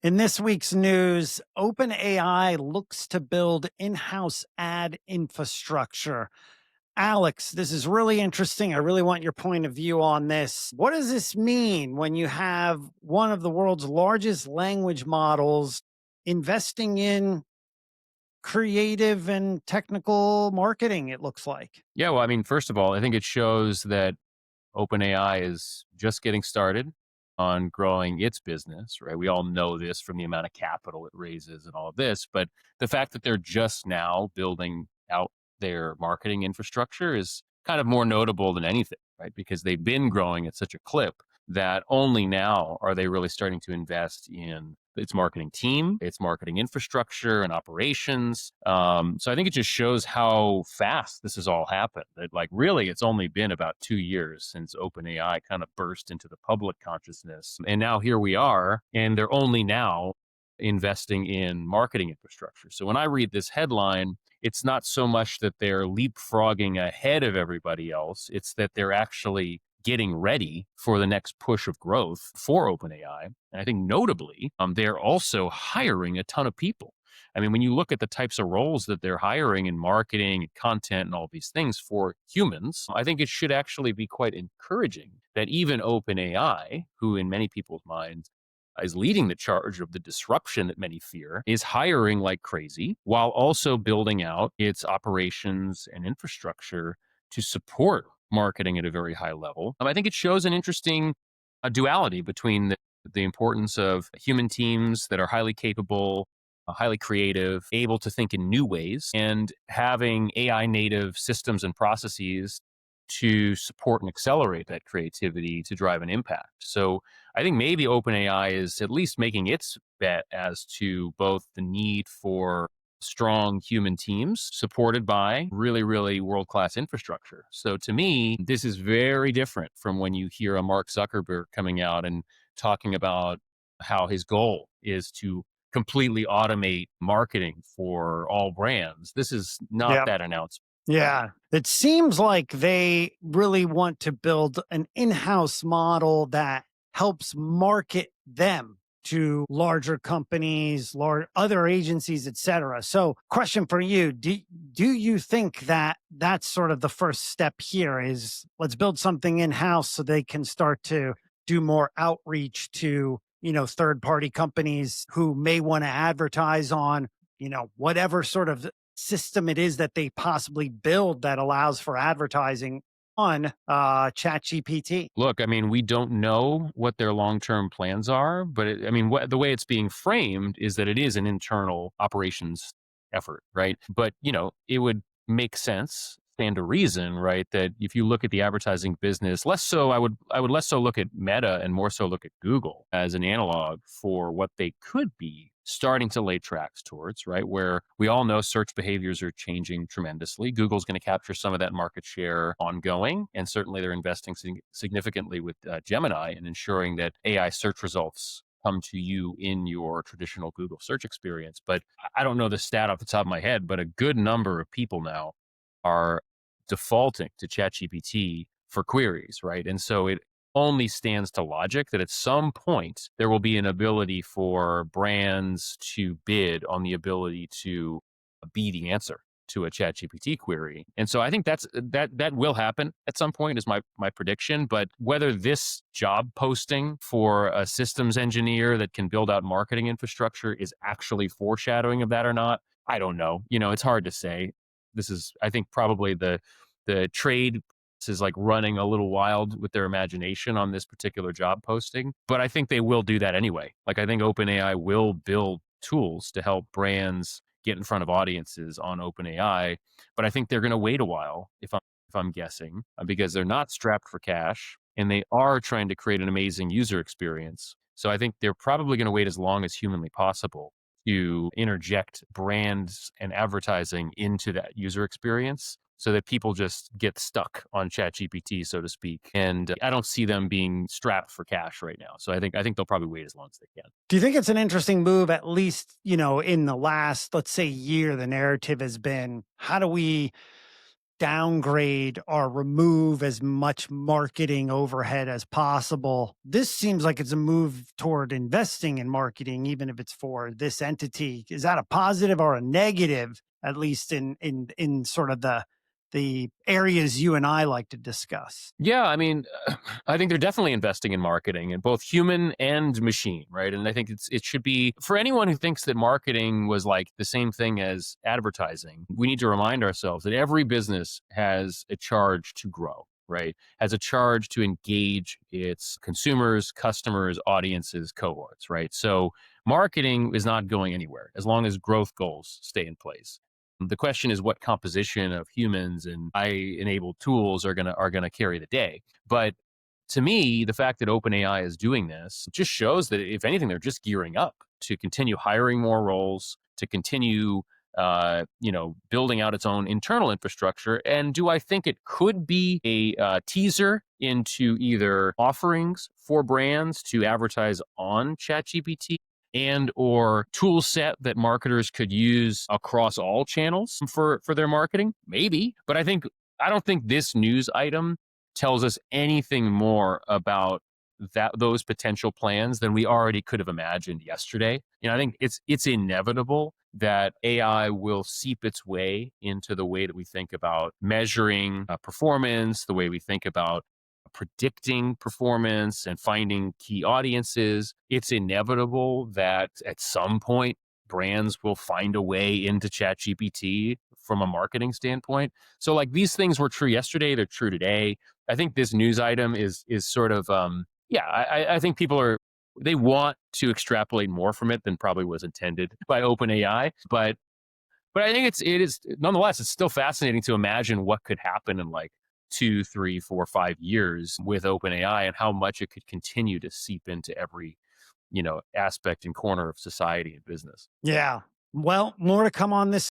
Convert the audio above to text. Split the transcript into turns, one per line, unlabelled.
In this week's news, OpenAI looks to build in-house ad infrastructure. Alex, this is really interesting. I really want your point of view on this. What does this mean when you have one of the world's largest language models investing in creative and technical marketing, it looks like?
Yeah, well, I mean, first of all, I think it shows that OpenAI is just getting started on growing its business, right? We all know this from the amount of capital it raises and all of this, but the fact that they're just now building out their marketing infrastructure is kind of more notable than anything, right? Because they've been growing at such a clip that only now are they really starting to invest in its marketing team, its marketing infrastructure and operations. So I think it just shows how fast this has all happened. That like really, it's only been about 2 years since OpenAI kind of burst into the public consciousness, and now here we are, and they're only now investing in marketing infrastructure. So when I read this headline, it's not so much that they're leapfrogging ahead of everybody else; it's that they're actually getting ready for the next push of growth for OpenAI. And I think notably, they're also hiring a ton of people. I mean, when you look at the types of roles that they're hiring in marketing, content, and all these things for humans, I think it should actually be quite encouraging that even OpenAI, who in many people's minds is leading the charge of the disruption that many fear, is hiring like crazy while also building out its operations and infrastructure to support marketing at a very high level. I think it shows an interesting duality between the importance of human teams that are highly capable, highly creative, able to think in new ways, and having AI native systems and processes to support and accelerate that creativity to drive an impact. So I think maybe OpenAI is at least making its bet as to both the need for strong human teams supported by really, really world class infrastructure. So to me, this is very different from when you hear a Mark Zuckerberg coming out and talking about how his goal is to completely automate marketing for all brands. This is not
Yeah.
that announcement.
Yeah. It seems like they really want to build an in-house model that helps market them to larger companies, large other agencies, et cetera. So, question for you, do you think that that's sort of the first step here is let's build something in-house so they can start to do more outreach to, third-party companies who may want to advertise on, whatever sort of system it is that they possibly build that allows for advertising on chat gpt.
Look, I mean, we don't know what their long-term plans are, but I mean, the way it's being framed is that it is an internal operations effort, right? But it would make sense, stand to reason, right? That if you look at the advertising business, less so, I would less so look at Meta and more so look at Google as an analog for what they could be starting to lay tracks towards, right? Where we all know search behaviors are changing tremendously. Google's going to capture some of that market share ongoing. And certainly they're investing significantly with Gemini and ensuring that AI search results come to you in your traditional Google search experience. But I don't know the stat off the top of my head, but a good number of people now are defaulting to ChatGPT for queries, right? And so it only stands to logic that at some point there will be an ability for brands to bid on the ability to be the answer to a ChatGPT query. And so I think that will happen at some point is my prediction. But whether this job posting for a systems engineer that can build out marketing infrastructure is actually foreshadowing of that or not, I don't know. It's hard to say. This is, I think, probably the trade is like running a little wild with their imagination on this particular job posting. But I think they will do that anyway. Like I think OpenAI will build tools to help brands get in front of audiences on OpenAI. But I think they're going to wait a while, if I'm guessing, because they're not strapped for cash and they are trying to create an amazing user experience. So I think they're probably going to wait as long as humanly possible to interject brands and advertising into that user experience so that people just get stuck on ChatGPT, so to speak. And I don't see them being strapped for cash right now. So I think they'll probably wait as long as they can.
Do you think it's an interesting move, at least, in the last, let's say, year? The narrative has been, how do we downgrade or remove as much marketing overhead as possible. This seems like it's a move toward investing in marketing, even if it's for this entity. Is that a positive or a negative, at least in sort of the areas you and I like to discuss?
Yeah, I mean, I think they're definitely investing in marketing in both human and machine, right? And I think it should be for anyone who thinks that marketing was like the same thing as advertising. We need to remind ourselves that every business has a charge to grow, right? Has a charge to engage its consumers, customers, audiences, cohorts, right? So marketing is not going anywhere as long as growth goals stay in place. The question is what composition of humans and AI-enabled tools are gonna carry the day. But to me, the fact that OpenAI is doing this just shows that if anything, they're just gearing up to continue hiring more roles, to continue, building out its own internal infrastructure. And do I think it could be a teaser into either offerings for brands to advertise on ChatGPT and or tool set that marketers could use across all channels for their marketing? Maybe, but I don't think this news item tells us anything more about those potential plans than we already could have imagined yesterday. I think it's inevitable that AI will seep its way into the way that we think about measuring performance, the way we think about predicting performance and finding key audiences. It's inevitable that at some point brands will find a way into ChatGPT from a marketing standpoint. So like these things were true yesterday, they're true today. I think this news item is sort of yeah, I think people are they want to extrapolate more from it than probably was intended by OpenAI. But I think it is nonetheless, it's still fascinating to imagine what could happen in like 2, 3, 4, 5 years with OpenAI and how much it could continue to seep into every, aspect and corner of society and business.
Yeah. Well, more to come on this